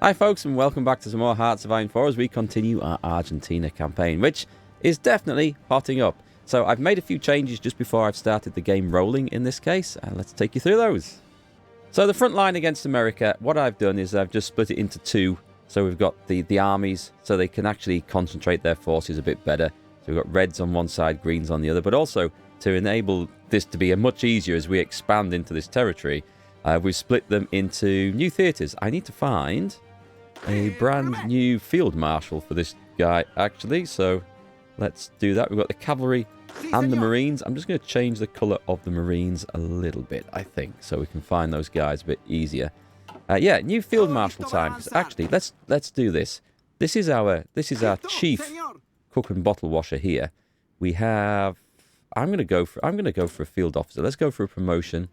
Hi folks, and welcome back to some more Hearts of Iron 4 as we continue our Argentina campaign, which is definitely hotting up. So I've made a few changes just before I've started the game rolling in this case, and let's take you through those. So the front line against America, what I've done is I've just split it into two. So we've got the armies, so they can actually concentrate their forces a bit better. So we've got reds on one side, greens on the other, but also to enable this to be a much easier as we expand into this territory, we've split them into new theatres. I need to find a brand new field marshal for this guy, actually. So let's do that. We've got the cavalry and the marines. I'm just going to change the colour of the marines a little bit, I think, so we can find those guys a bit easier. Yeah, new field marshal time. Actually, let's do this. This is our chief cook and bottle washer here. We have. I'm going to go for a field officer. Let's go for a promotion.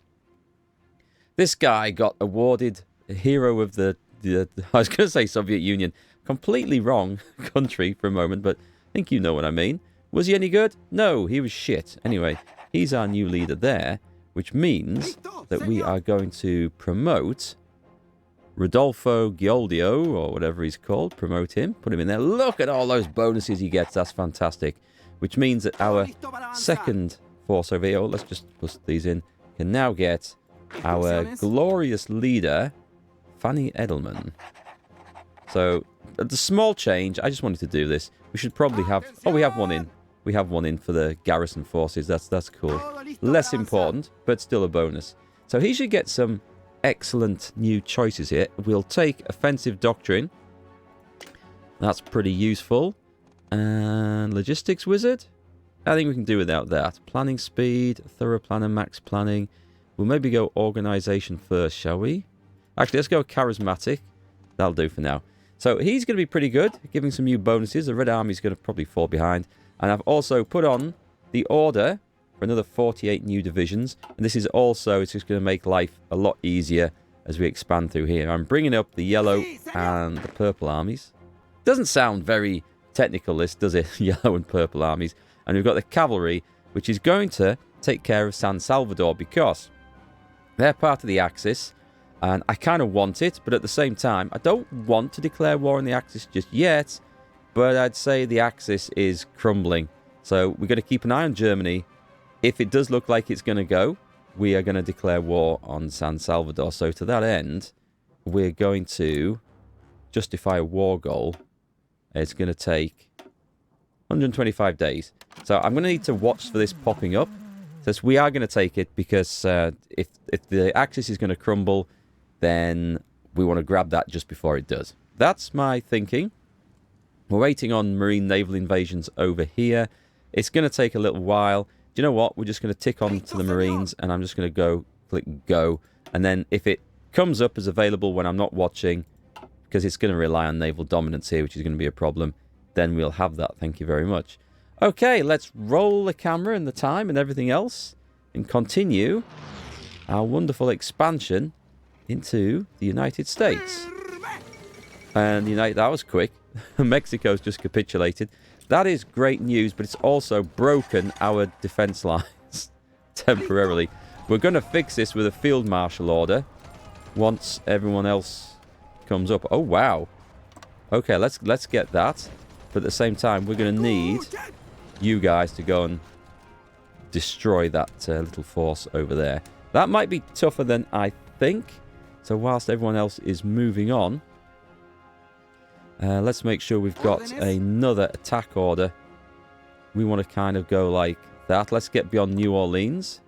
This guy got awarded a hero of the I was going to say Soviet Union. Completely wrong country for a moment, but I think you know what I mean. Was he any good? No, he was shit. Anyway, he's our new leader there, which means that we are going to promote Rodolfo Gioldio, or whatever he's called. Promote him, put him in there. Look at all those bonuses he gets. That's fantastic. Which means that our second force over here, let's just put these in, can now get our glorious leader, Fanny Edelman. So, the small change, I just wanted to do this. We should probably have... Oh, we have one in. We have one in for the Garrison forces. That's cool. Less important, but still a bonus. So he should get some excellent new choices here. We'll take Offensive Doctrine. That's pretty useful. And Logistics Wizard. I think we can do without that. Planning Speed, Thorough Planner, Max Planning. We'll maybe go Organisation first, shall we? Actually, let's go Charismatic. That'll do for now. So he's going to be pretty good, giving some new bonuses. The Red Army's going to probably fall behind. And I've also put on the order for another 48 new divisions. And this is also, it's just going to make life a lot easier as we expand through here. I'm bringing up the yellow and the purple armies. Doesn't sound very technical, this, does it? Yellow and purple armies. And we've got the cavalry, which is going to take care of San Salvador because they're part of the Axis. And I kind of want it, but at the same time, I don't want to declare war on the Axis just yet. But I'd say the Axis is crumbling. So we've got to keep an eye on Germany. If it does look like it's going to go, we are going to declare war on San Salvador. So to that end, we're going to justify a war goal. It's going to take 125 days. So I'm going to need to watch for this popping up. So we are going to take it because if the Axis is going to crumble, then we want to grab that just before it does. That's my thinking. We're waiting on marine naval invasions over here. It's going to take a little while. Do you know what? We're just going to tick on to the marines, and I'm just going to go, click go. And then if it comes up as available when I'm not watching, because it's going to rely on naval dominance here, which is going to be a problem, then we'll have that. Thank you very much. Okay, let's roll the camera and the time and everything else and continue our wonderful expansion into the United States. And that was quick. Mexico's just capitulated. That is great news, but it's also broken our defense lines temporarily. We're going to fix this with a field marshal order once everyone else comes up. Oh, wow. Okay, let's get that. But at the same time, we're going to need you guys to go and destroy that little force over there. That might be tougher than I think. So whilst everyone else is moving on, let's make sure we've got another attack order. We want to kind of go like that. Let's get beyond New Orleans.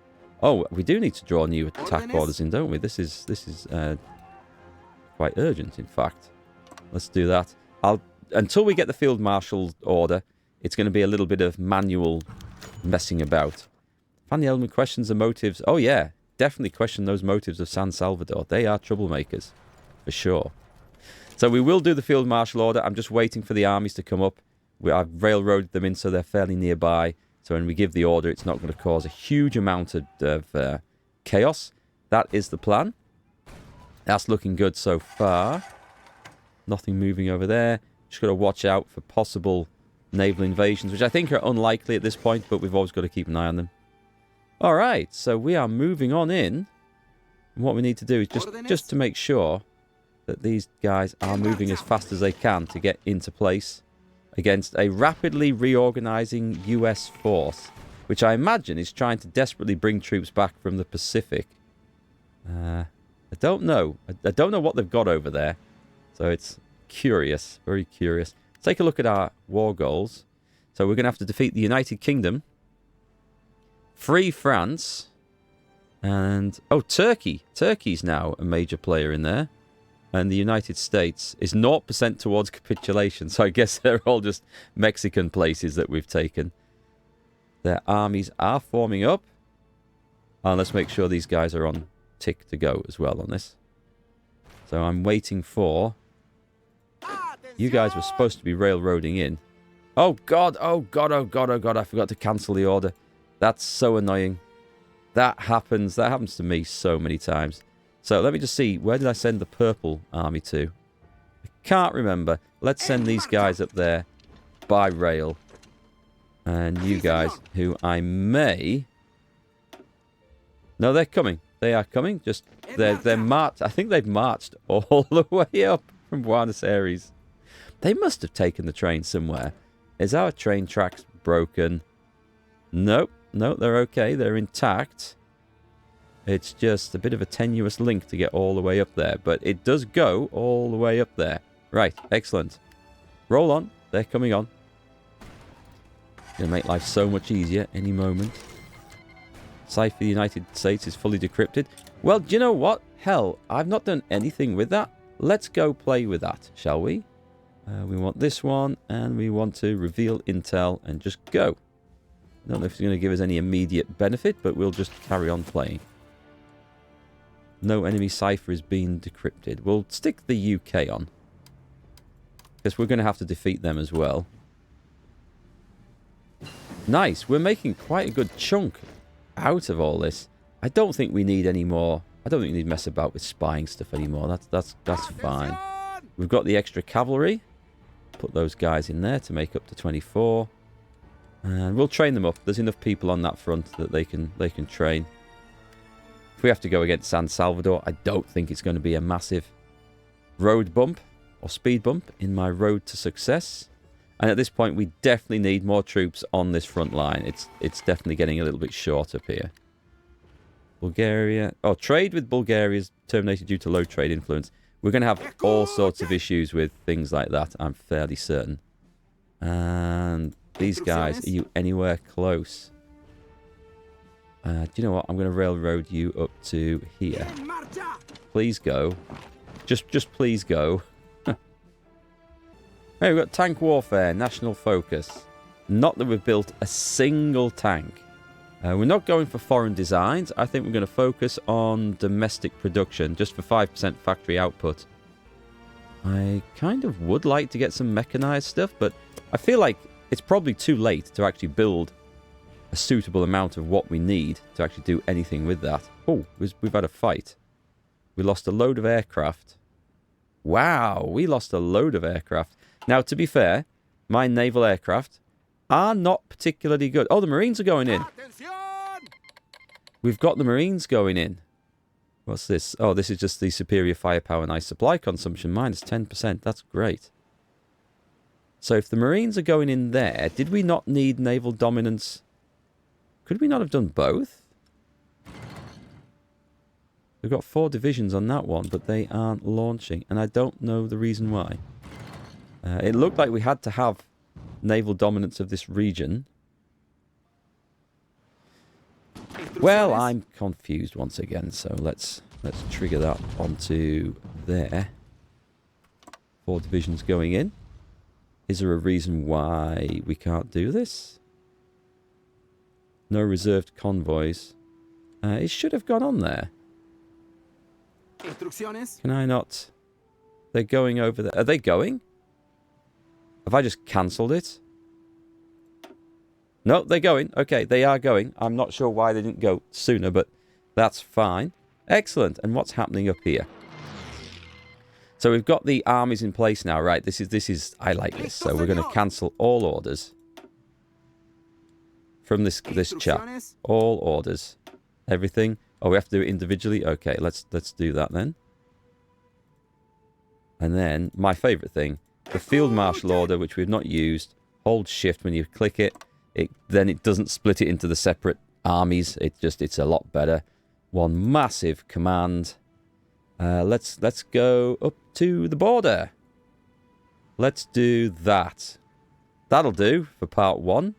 Oh, we do need to draw new attack orders in, don't we? This is quite urgent, in fact. Let's do that. Until we get the field marshal order, it's going to be a little bit of manual messing about. Fanny Edelman questions the motives. Oh, yeah. Definitely question those motives of San Salvador. They are troublemakers, for sure. So we will do the field marshal order. I'm just waiting for the armies to come up. I've railroaded them in so they're fairly nearby. So when we give the order, it's not going to cause a huge amount of chaos. That is the plan. That's looking good so far. Nothing moving over there. Just got to watch out for possible naval invasions, which I think are unlikely at this point, but we've always got to keep an eye on them. All right, so we are moving on in. And what we need to do is just to make sure that these guys are moving as fast as they can to get into place against a rapidly reorganizing US force, which I imagine is trying to desperately bring troops back from the Pacific. I don't know. I don't know what they've got over there. So it's curious, very curious. Let's take a look at our war goals. So we're going to have to defeat the United Kingdom, free France, and... oh, Turkey. Turkey's now a major player in there. And the United States is 0% towards capitulation. So I guess they're all just Mexican places that we've taken. Their armies are forming up. And let's make sure these guys are on tick to go as well on this. So I'm waiting for... you guys were supposed to be railroading in. Oh, God. Oh, God. Oh, God. Oh, God. I forgot to cancel the order. That's so annoying. That happens. That happens to me so many times. So let me just see. Where did I send the purple army to? I can't remember. Let's send these guys up there by rail. And you guys, who I may... no, they're coming. They are coming. Just they're marched. I think they've marched all the way up from Buenos Aires. They must have taken the train somewhere. Is our train tracks broken? Nope. No, they're okay. They're intact. It's just a bit of a tenuous link to get all the way up there. But it does go all the way up there. Right. Excellent. Roll on. They're coming on. Going to make life so much easier any moment. Cipher the United States is fully decrypted. Well, do you know what? Hell, I've not done anything with that. Let's go play with that, shall we? We want this one, and we want to reveal intel and just go. Don't know if it's going to give us any immediate benefit, but we'll just carry on playing. No enemy cipher is being decrypted. We'll stick the UK on, because we're going to have to defeat them as well. Nice. We're making quite a good chunk out of all this. I don't think we need any more. I don't think we need to mess about with spying stuff anymore. That's fine. We've got the extra cavalry. Put those guys in there to make up to 24. And we'll train them up. There's enough people on that front that they can train. If we have to go against San Salvador, I don't think it's going to be a massive road bump or speed bump in my road to success. And at this point, we definitely need more troops on this front line. It's definitely getting a little bit short up here. Bulgaria. Oh, trade with Bulgaria is terminated due to low trade influence. We're going to have all sorts of issues with things like that, I'm fairly certain. And these guys, are you anywhere close? Do you know what? I'm going to railroad you up to here. Please go. Just please go. Hey, we've got tank warfare, national focus. Not that we've built a single tank. We're not going for foreign designs. I think we're going to focus on domestic production, just for 5% factory output. I kind of would like to get some mechanized stuff, but I feel like it's probably too late to actually build a suitable amount of what we need to actually do anything with that. Oh, we've had a fight. We lost a load of aircraft. Wow, we lost a load of aircraft. Now, to be fair, my naval aircraft are not particularly good. Oh, the Marines are going in. We've got the Marines going in. What's this? Oh, this is just the superior firepower and ice supply consumption. Minus 10%. That's great. So if the Marines are going in there, did we not need naval dominance? Could we not have done both? We've got 4 divisions on that one, but they aren't launching. And I don't know the reason why. It looked like we had to have naval dominance of this region. Well, I'm confused once again, so let's trigger that onto there. 4 divisions going in. Is there a reason why we can't do this? No reserved convoys. It should have gone on there. Can I not? They're going over there. Are they going? Have I just cancelled it? No, they're going. Okay, they are going. I'm not sure why they didn't go sooner, but that's fine. Excellent. And what's happening up here? So we've got the armies in place now, right? This is. I like this. So we're going to cancel all orders from this chap. All orders, everything. Oh, we have to do it individually. Okay, let's do that then. And then, my favourite thing, the Field Marshal Order, which we've not used. Hold Shift when you click it. Then it doesn't split it into the separate armies. It's a lot better. One massive command. Let's go up to the border. Let's do that. That'll do for part 1.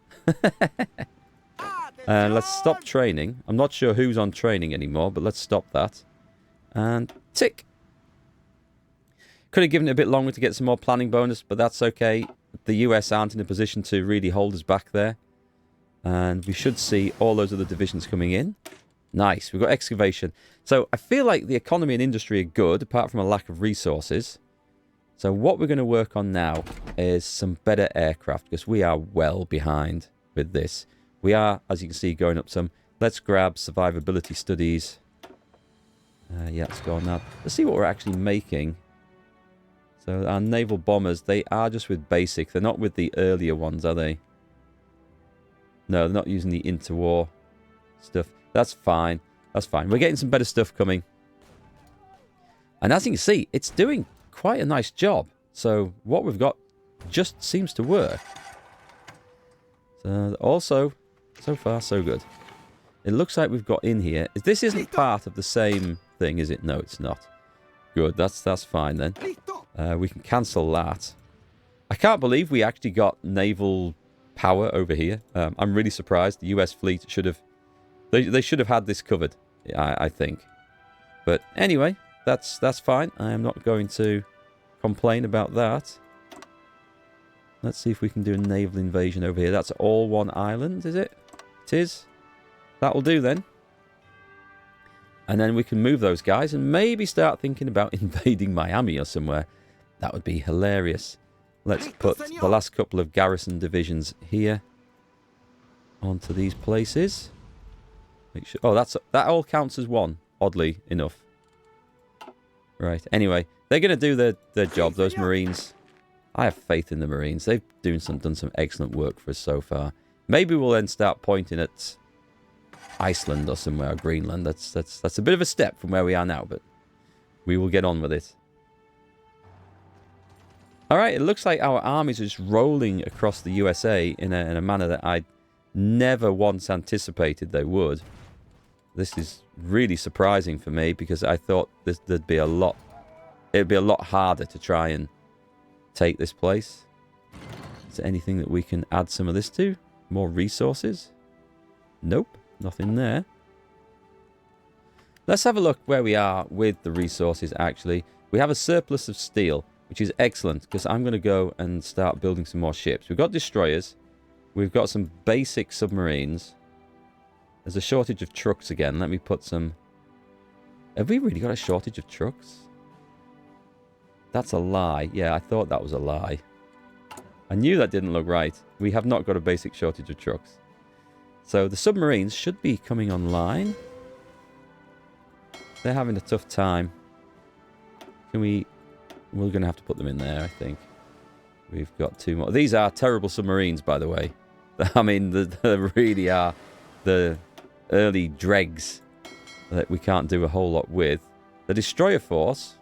Let's stop training. I'm not sure who's on training anymore, but let's stop that. And tick. Could have given it a bit longer to get some more planning bonus, but that's okay. The US aren't in a position to really hold us back there. And we should see all those other divisions coming in. Nice. We've got excavation. So I feel like the economy and industry are good, apart from a lack of resources. So what we're going to work on now is some better aircraft, because we are well behind with this. We are, as you can see, going up some. Let's grab survivability studies. Yeah, let's go on that. Let's see what we're actually making. So our naval bombers, they are just with basic. They're not with the earlier ones, are they? No, they're not using the interwar stuff. That's fine. That's fine. We're getting some better stuff coming. And as you can see, it's doing quite a nice job. So what we've got just seems to work. So also, so far, so good. It looks like we've got in here. This isn't part of the same thing, is it? No, it's not. Good. That's fine then. We can cancel that. I can't believe we actually got naval power over here. I'm really surprised. The US fleet should have... They should have had this covered, I think. But anyway, that's fine. I am not going to complain about that. Let's see if we can do a naval invasion over here. That's all one island, is it? It is. That'll do then. And then we can move those guys and maybe start thinking about invading Miami or somewhere. That would be hilarious. Let's put the last couple of garrison divisions here onto these places. Make sure. Oh, that all counts as one, oddly enough. Right. Anyway, they're going to do their job, those Marines. I have faith in the Marines. They've done some excellent work for us so far. Maybe we'll then start pointing at Iceland or somewhere, or Greenland. That's a bit of a step from where we are now, but we will get on with it. All right, it looks like our armies are just rolling across the USA in a manner that I never once anticipated they would. This is really surprising for me because I thought it'd be a lot harder to try and take this place. Is there anything that we can add some of this to? More resources? Nope, nothing there. Let's have a look where we are with the resources, actually. We have a surplus of steel, which is excellent because I'm going to go and start building some more ships. We've got destroyers. We've got some basic submarines. There's a shortage of trucks again. Let me put some... Have we really got a shortage of trucks? That's a lie. Yeah, I thought that was a lie. I knew that didn't look right. We have not got a basic shortage of trucks. So the submarines should be coming online. They're having a tough time. Can we... We're going to have to put them in there, I think. We've got 2 more. These are terrible submarines, by the way. I mean, they really are the early dregs that we can't do a whole lot with. The destroyer force.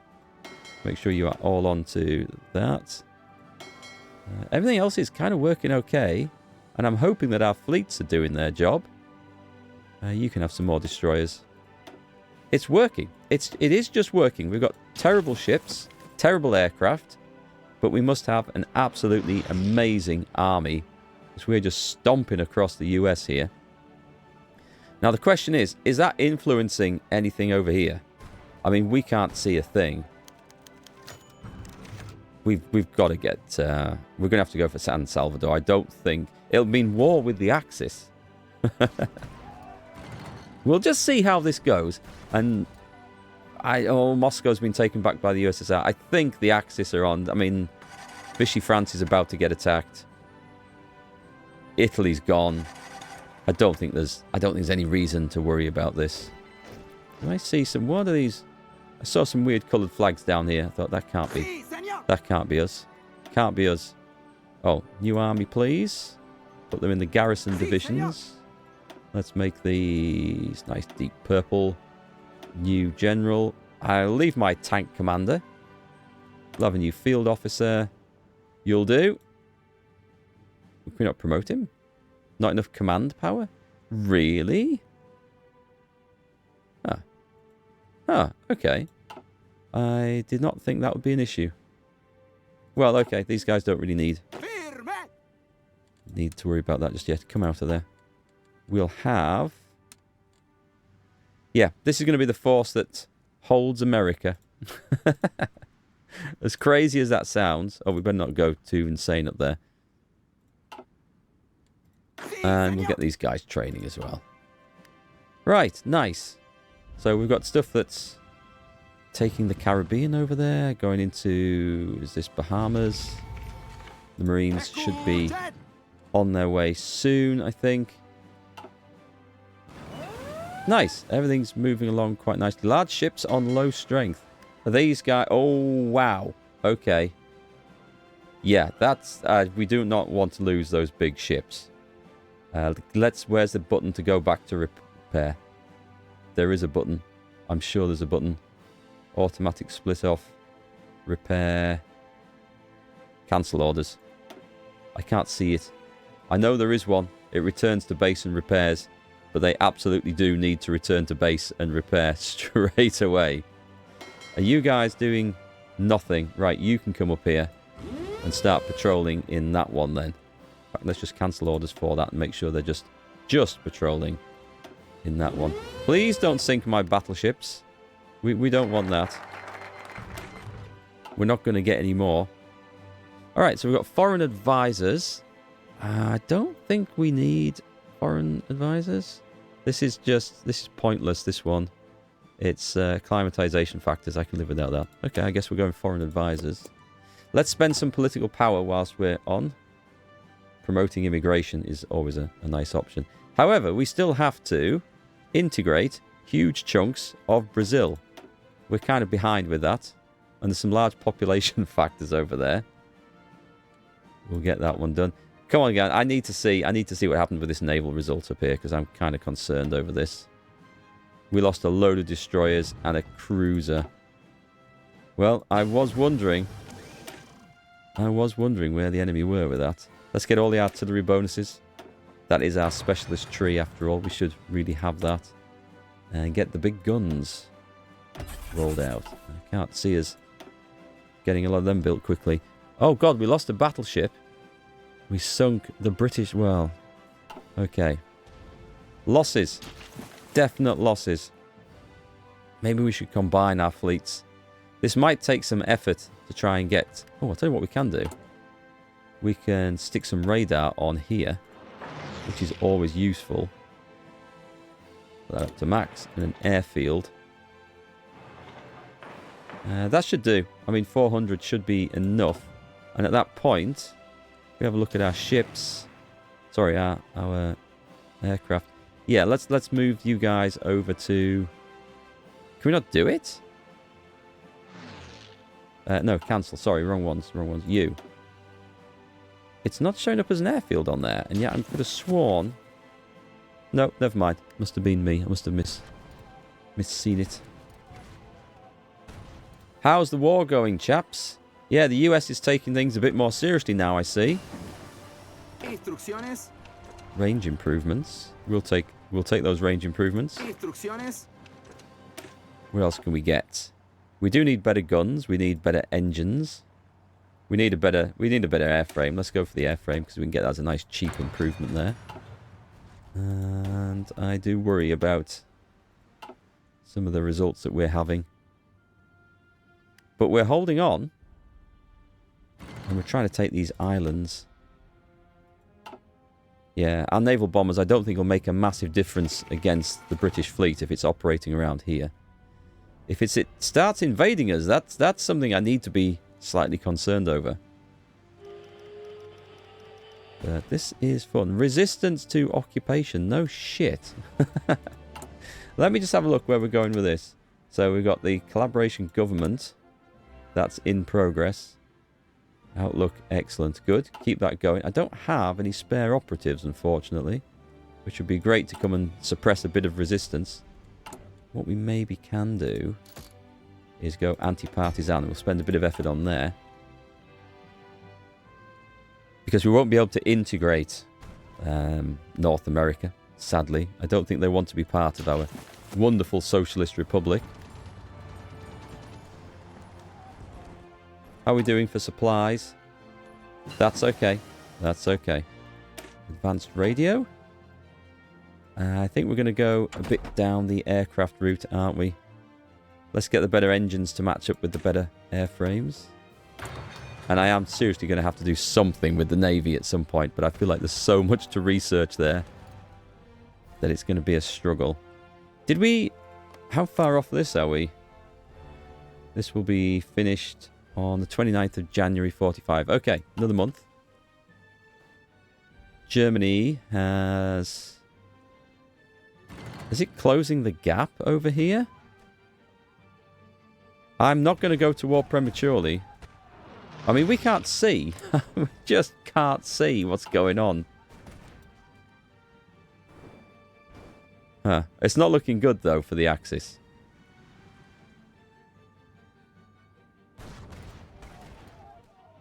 Make sure you are all onto that. Everything else is kind of working okay. And I'm hoping that our fleets are doing their job. You can have some more destroyers. It's working. It is just working. We've got terrible ships, terrible aircraft. But we must have an absolutely amazing army. Because we're just stomping across the US here. Now the question is that influencing anything over here? I mean, we can't see a thing. We've got to get... we're going to have to go for San Salvador. I don't think... It'll mean war with the Axis. We'll just see how this goes. And... Moscow's been taken back by the USSR. I think the Axis are on... I mean, Vichy France is about to get attacked. Italy's gone. I don't think there's any reason to worry about this. Can I see some... What are these? I saw some weird coloured flags down here. I thought, that can't be... That can't be us. Can't be us. Oh, new army, please. Put them in the garrison divisions. Let's make these nice deep purple. New general. I'll leave my tank commander. Love a new field officer. You'll do. Can we not promote him? Not enough command power? Really? Ah. Ah, okay. I did not think that would be an issue. Well, okay, these guys don't really need to worry about that just yet. Come out of there. We'll have... Yeah, this is going to be the force that holds America. As crazy as that sounds... Oh, we better not go too insane up there. And we'll get these guys training as well. Right, nice. So we've got stuff that's taking the Caribbean over there, going into, is this Bahamas? The Marines should be on their way soon, I think. Nice. Everything's moving along quite nicely. Large ships on low strength. Are these guys... Oh, wow. Okay. Yeah, that's... we do not want to lose those big ships. Where's the button to go back to repair? There is a button. I'm sure there's a button. Automatic split off. Repair. Cancel orders. I can't see it. I know there is one. It returns to base and repairs. But they absolutely do need to return to base and repair straight away. Are you guys doing nothing? Right, you can come up here and start patrolling in that one then. In fact, let's just cancel orders for that and make sure they're just patrolling in that one. Please don't sink my battleships. We don't want that. We're not going to get any more. Alright, so we've got foreign advisors. I don't think we need foreign advisors. This is pointless, this one. It's climatization factors. I can live without that. Okay, I guess we're going foreign advisors. Let's spend some political power whilst we're on. Promoting immigration is always a nice option. However, we still have to integrate huge chunks of Brazil. We're kind of behind with that. And there's some large population factors over there. We'll get that one done. Come on, guys. I need to see what happened with this naval result up here, because I'm kind of concerned over this. We lost a load of destroyers and a cruiser. Well, I was wondering where the enemy were with that. Let's get all the artillery bonuses. That is our specialist tree, after all. We should really have that. And get the big guns rolled out. I can't see us getting a lot of them built quickly. Oh, God, we lost a battleship. We sunk the British... Well, okay. Losses. Definite losses. Maybe we should combine our fleets. This might take some effort to try and get... Oh, I'll tell you what we can do. We can stick some radar on here, which is always useful. Put that up to max. And an airfield. That should do. I mean, 400 should be enough. And at that point, we have a look at our ships. Sorry, our aircraft. Yeah, let's move you guys over to... Can we not do it? No, cancel. Sorry, wrong ones. You. It's not showing up as an airfield on there. And yet I could have sworn... No, never mind. Must have been me. I must have misseen it. How's the war going, chaps? Yeah, the US is taking things a bit more seriously now, I see. Range improvements. We'll take those range improvements. What else can we get? We do need better guns. We need better engines. We need a better airframe. Let's go for the airframe because we can get that as a nice cheap improvement there. And I do worry about some of the results that we're having. But we're holding on. And we're trying to take these islands. Yeah, our naval bombers I don't think will make a massive difference against the British fleet if it's operating around here. If it starts invading us, that's something I need to be slightly concerned over. But this is fun. Resistance to occupation. No shit. Let me just have a look where we're going with this. So we've got the collaboration government. That's in progress. Outlook, excellent. Good. Keep that going. I don't have any spare operatives, unfortunately. Which would be great to come and suppress a bit of resistance. What we maybe can do is go anti-partisan. We'll spend a bit of effort on there. Because we won't be able to integrate North America, sadly. I don't think they want to be part of our wonderful socialist republic. How are we doing for supplies? That's okay. That's okay. Advanced radio. I think we're going to go a bit down the aircraft route, aren't we? Let's get the better engines to match up with the better airframes. And I am seriously going to have to do something with the Navy at some point, but I feel like there's so much to research there that it's going to be a struggle. Did we... How far off this are we? This will be finished on the 29th of January 45. Okay, another month. Germany has... Is it closing the gap over here? I'm not going to go to war prematurely. I mean, we can't see. We just can't see what's going on. Huh. It's not looking good, though, for the Axis.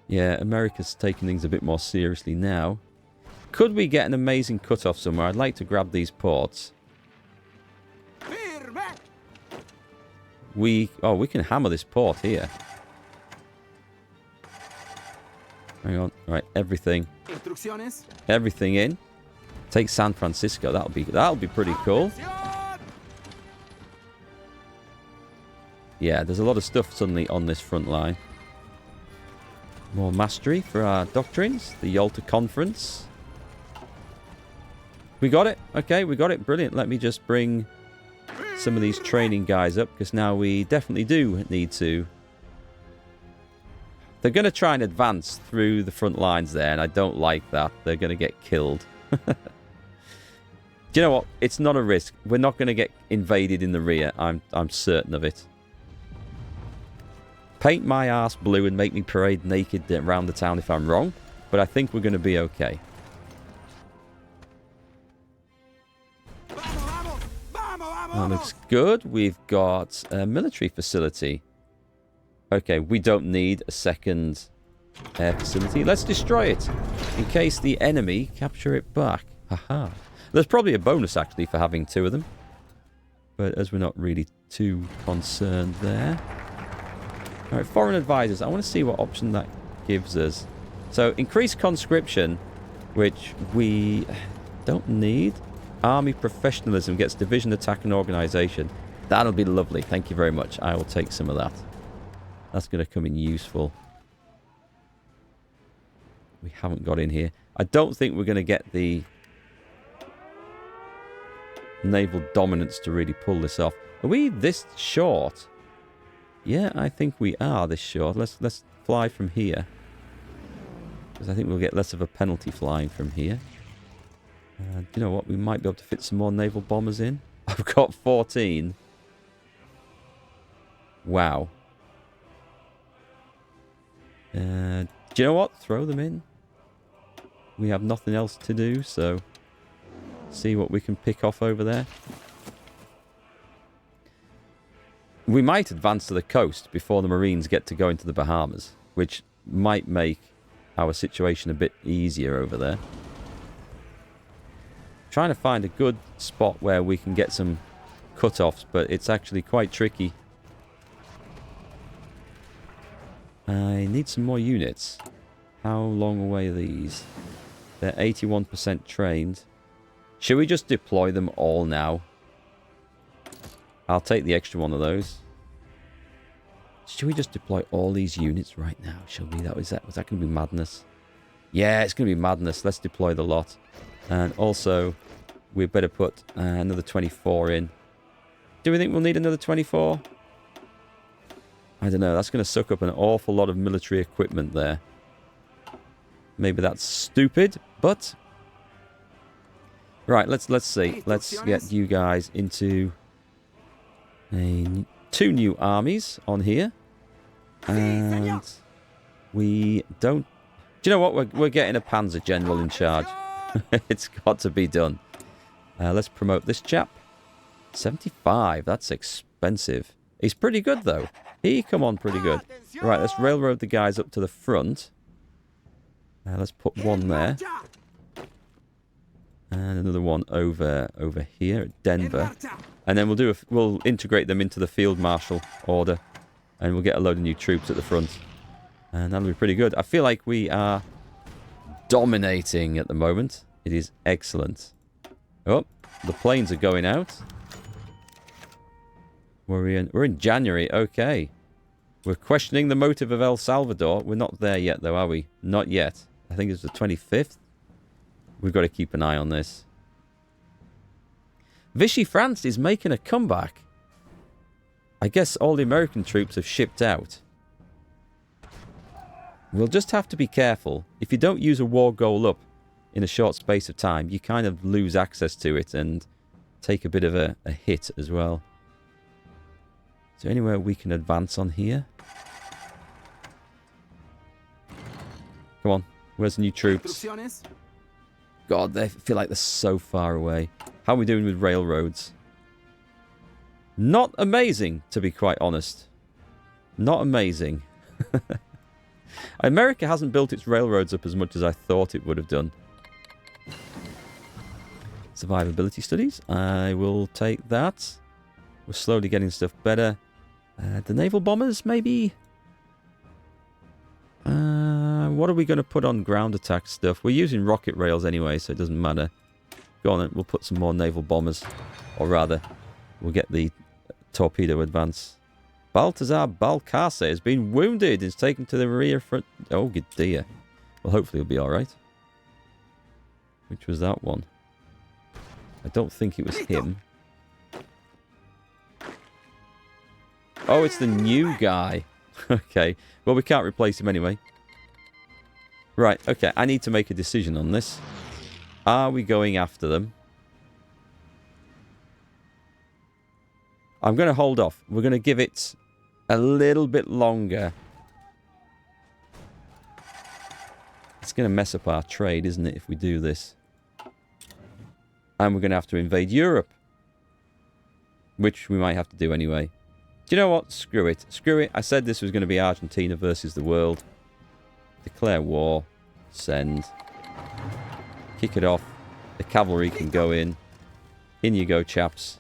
Yeah, America's taking things a bit more seriously now. Could we get an amazing cutoff somewhere? I'd like to grab these ports. We can hammer this port here. Hang on. Right, everything in. Take San Francisco. That'll be pretty cool. Yeah, there's a lot of stuff suddenly on this front line. More mastery for our doctrines. The Yalta Conference. We got it. Okay, we got it. Brilliant. Let me just bring some of these training guys up, because now we definitely do need to. They're going to try and advance through the front lines there, and I don't like that. They're going to get killed. Do you know what? It's not a risk. We're not going to get invaded in the rear. I'm certain of it. Paint my ass blue and make me parade naked around the town if I'm wrong, but I think we're going to be okay. That looks good. We've got a military facility. Okay, we don't need a second air facility. Let's destroy it in case the enemy capture it back. Haha. There's probably a bonus, actually, for having two of them. But as we're not really too concerned there. All right, foreign advisors. I want to see what option that gives us. So, increased conscription, which we don't need. Army professionalism gets division, attack, and organization. That'll be lovely. Thank you very much. I will take some of that. That's going to come in useful. We haven't got in here. I don't think we're going to get the naval dominance to really pull this off. Are we this short? Yeah, I think we are this short. Let's fly from here, because I think we'll get less of a penalty flying from here. You know what? We might be able to fit some more naval bombers in. I've got 14. Wow. Do you know what? Throw them in. We have nothing else to do, so see what we can pick off over there. We might advance to the coast before the Marines get to go into the Bahamas, which might make our situation a bit easier over there. Trying to find a good spot where we can get some cut-offs, but it's actually quite tricky. I need some more units. How long away are these? They're 81% trained. Should we just deploy them all now? I'll take the extra one of those. Should we just deploy all these units right now? Shall we? Was that going to be madness? Yeah, it's going to be madness. Let's deploy the lot. And also, we better put another 24 in. Do we think we'll need another 24? I don't know. That's going to suck up an awful lot of military equipment there. Maybe that's stupid, but... Right, let's see. Let's get you guys into two new armies on here. And we don't... Do you know what? We're getting a Panzer General in charge. It's got to be done. Let's promote this chap. 75. That's expensive. He's pretty good, though. He come on pretty good. Right, let's railroad the guys up to the front. Let's put one there. And another one over here at Denver. And then we'll integrate them into the field marshal order. And we'll get a load of new troops at the front. And that'll be pretty good. I feel like we are dominating at the moment. It is excellent. Oh, the planes are going out. We're in January. Okay. We're questioning the motive of El Salvador. We're not there yet, though, are we? Not yet. I think it's the 25th. We've got to keep an eye on this. Vichy France is making a comeback. I guess all the American troops have shipped out. We'll just have to be careful. If you don't use a war goal up in a short space of time, you kind of lose access to it and take a bit of a hit as well. Is there anywhere we can advance on here? Come on. Where's the new troops? God, they feel like they're so far away. How are we doing with railroads? Not amazing, to be quite honest. Not amazing. America hasn't built its railroads up as much as I thought it would have done. Survivability studies. I will take that. We're slowly getting stuff better. The naval bombers, maybe? What are we going to put on ground attack stuff? We're using rocket rails anyway, so it doesn't matter. Go on then, we'll put some more naval bombers. Or rather, we'll get the torpedo advance. Baltazar Balcarce has been wounded. Is taken to the rear front. Oh, good dear. Well, hopefully he'll be alright. Which was that one? I don't think it was him. Oh, it's the new guy. Okay. Well, we can't replace him anyway. Right, okay. I need to make a decision on this. Are we going after them? I'm going to hold off. We're going to give it a little bit longer. It's going to mess up our trade, isn't it, if we do this? And we're going to have to invade Europe. Which we might have to do anyway. Do you know what? Screw it. Screw it. I said this was going to be Argentina versus the world. Declare war. Send. Kick it off. The cavalry can go in. In you go, chaps.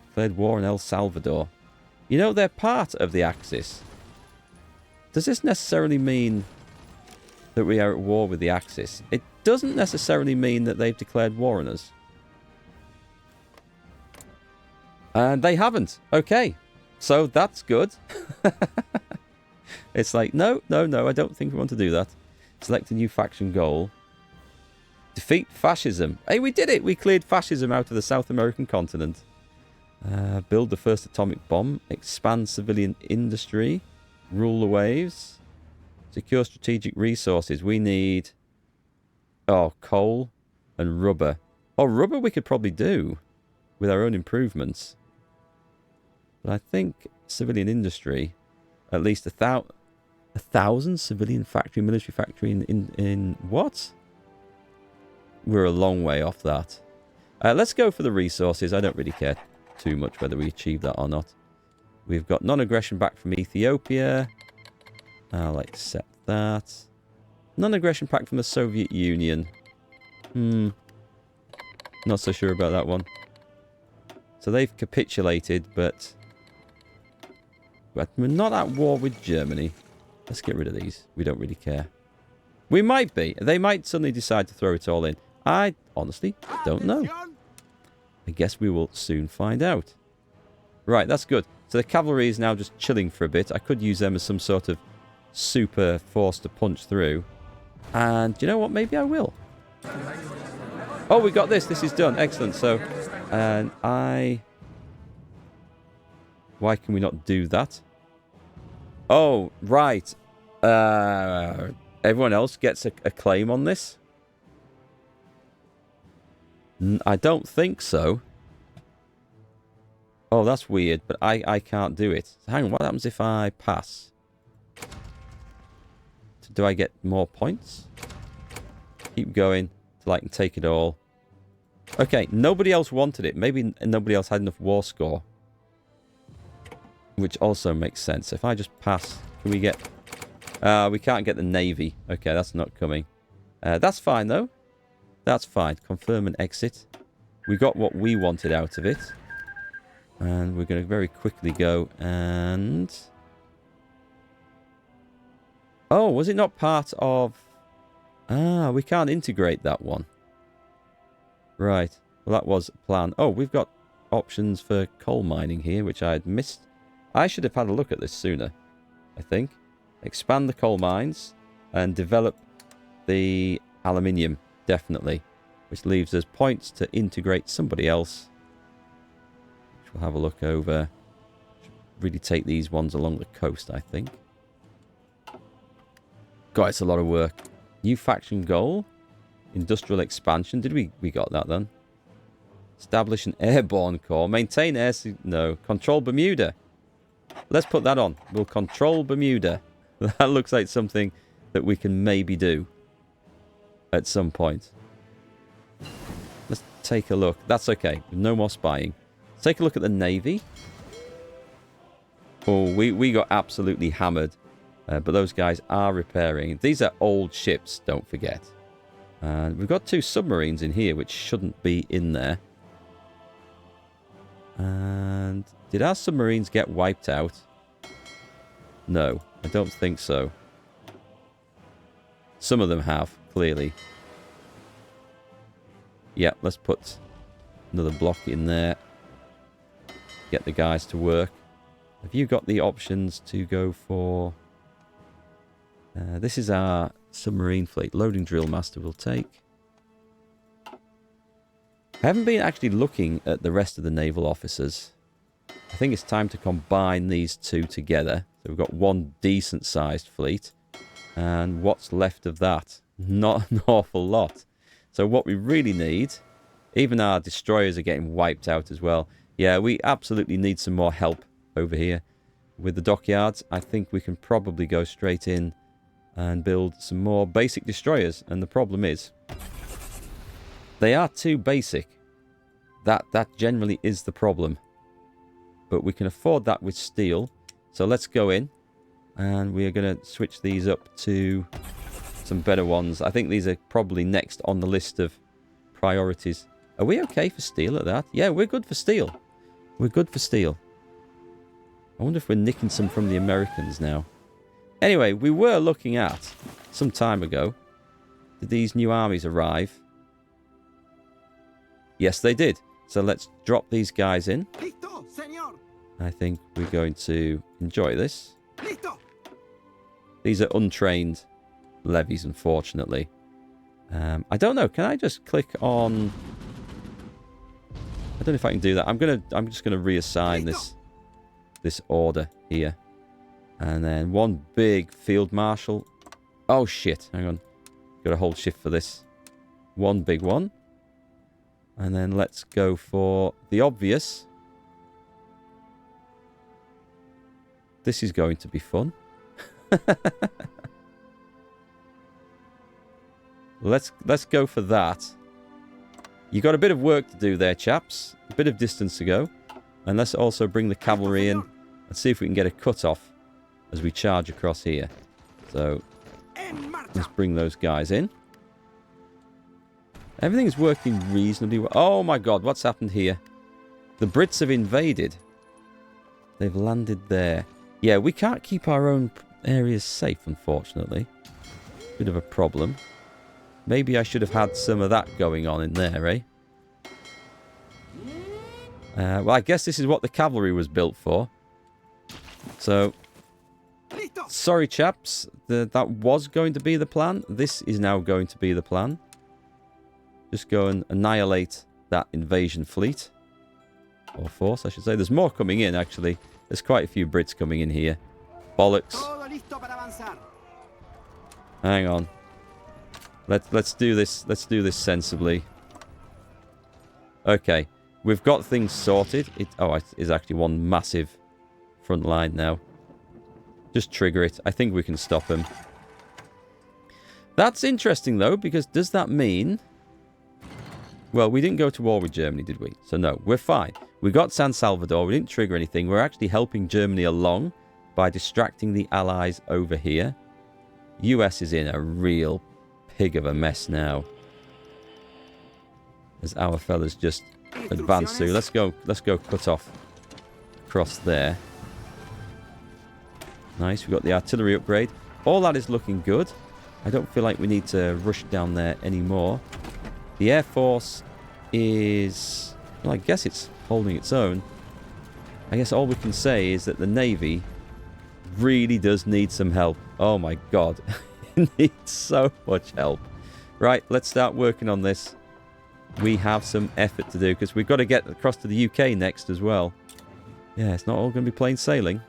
Declared war on El Salvador. You know, they're part of the Axis. Does this necessarily mean that we are at war with the Axis? It doesn't necessarily mean that they've declared war on us. And they haven't. Okay. So that's good. It's like, no, I don't think we want to do that. Select a new faction goal. Defeat fascism. Hey, we did it! We cleared fascism out of the South American continent. Build the first atomic bomb. Expand civilian industry. Rule the waves. Secure strategic resources. We need... Oh, coal and rubber. Oh, rubber we could probably do with our own improvements. But I think civilian industry, at least 1,000 civilian factory, military factory in what? We're a long way off that. Let's go for the resources. I don't really care too much whether we achieve that or not. We've got non-aggression back from Ethiopia. I'll accept that. Non-aggression pact from the Soviet Union. Not so sure about that one. So they've capitulated, but we're not at war with Germany. Let's get rid of these. We don't really care. We might be. They might suddenly decide to throw it all in. I honestly don't know. I guess we will soon find out. Right, that's good. So the cavalry is now just chilling for a bit. I could use them as some sort of super force to punch through. And you know what? Maybe I will. Oh, we got this. This is done. Excellent. So, and why can we not do that? Oh, right. Everyone else gets a claim on this? I don't think so. Oh, that's weird, but I can't do it. So hang on, what happens if I pass? Do I get more points? Keep going till I can take it all. Okay, nobody else wanted it. Maybe nobody else had enough war score. Which also makes sense. If I just pass, can we get... we can't get the Navy. Okay, that's not coming. That's fine, though. That's fine. Confirm and exit. We got what we wanted out of it. And we're going to very quickly go and... Oh, was it not part of... Ah, we can't integrate that one. Right. Well, that was a plan. Oh, we've got options for coal mining here, which I had missed. I should have had a look at this sooner, I think. Expand the coal mines and develop the aluminium, definitely. Which leaves us points to integrate somebody else. Which we'll have a look over. Should really take these ones along the coast, I think. God, it's a lot of work. New faction goal. Industrial expansion. Did we got that then? Establish an airborne corps. Maintain air... No. Control Bermuda. Let's put that on. We'll control Bermuda. That looks like something that we can maybe do. At some point. Let's take a look. That's okay. No more spying. Let's take a look at the Navy. Oh, we got absolutely hammered. But those guys are repairing. These are old ships, don't forget. And we've got 2 submarines in here, which shouldn't be in there. And did our submarines get wiped out? No, I don't think so. Some of them have, clearly. Yeah, let's put another block in there. Get the guys to work. Have you got the options to go for... this is our submarine fleet. Loading drill master will take. I haven't been actually looking at the rest of the naval officers. I think it's time to combine these 2 together. So we've got one decent sized fleet. And what's left of that? Not an awful lot. So what we really need... Even our destroyers are getting wiped out as well. Yeah, we absolutely need some more help over here. With the dockyards, I think we can probably go straight in and build some more basic destroyers. And the problem is, they are too basic. That generally is the problem. But we can afford that with steel. So let's go in. And we are going to switch these up to some better ones. I think these are probably next on the list of priorities. Are we okay for steel at that? Yeah, we're good for steel. We're good for steel. I wonder if we're nicking some from the Americans now. Anyway, we were looking at, some time ago, did these new armies arrive? Yes, they did. So let's drop these guys in. I think we're going to enjoy this. These are untrained levies, unfortunately. I don't know. Can I just click on... I don't know if I can do that. I'm just gonna reassign this order here. And then one big field marshal. Oh shit, hang on. Got to hold shift for this. One big one. And then let's go for the obvious. This is going to be fun. Let's go for that. You got a bit of work to do there, chaps. A bit of distance to go. And let's also bring the cavalry in and see if we can get a cut-off as we charge across here. So, let's bring those guys in. Everything's working reasonably well. Oh my god, what's happened here? The Brits have invaded. They've landed there. Yeah, we can't keep our own areas safe, unfortunately. Bit of a problem. Maybe I should have had some of that going on in there, eh? Well, I guess this is what the cavalry was built for. So, sorry chaps, that was going to be the plan. This is now going to be the plan. Just go and annihilate that invasion fleet. Or force, I should say. There's more coming in, actually. There's quite a few Brits coming in here. Bollocks. Hang on. Let's do this. Let's do this sensibly. Okay. We've got things sorted. It is actually one massive front line now. Just trigger it. I think we can stop him. That's interesting, though, because does that mean... Well, we didn't go to war with Germany, did we? So, no, we're fine. We got San Salvador. We didn't trigger anything. We're actually helping Germany along by distracting the Allies over here. US is in a real pig of a mess now, as our fellas just advance through. Let's go cut off across there. Nice, we've got the artillery upgrade. All that is looking good. I don't feel like we need to rush down there anymore. The Air Force is... well, I guess it's holding its own. I guess all we can say is that the Navy really does need some help. Oh my god. It needs so much help. Right, let's start working on this. We have some effort to do, because we've got to get across to the UK next as well. Yeah, it's not all going to be plain sailing.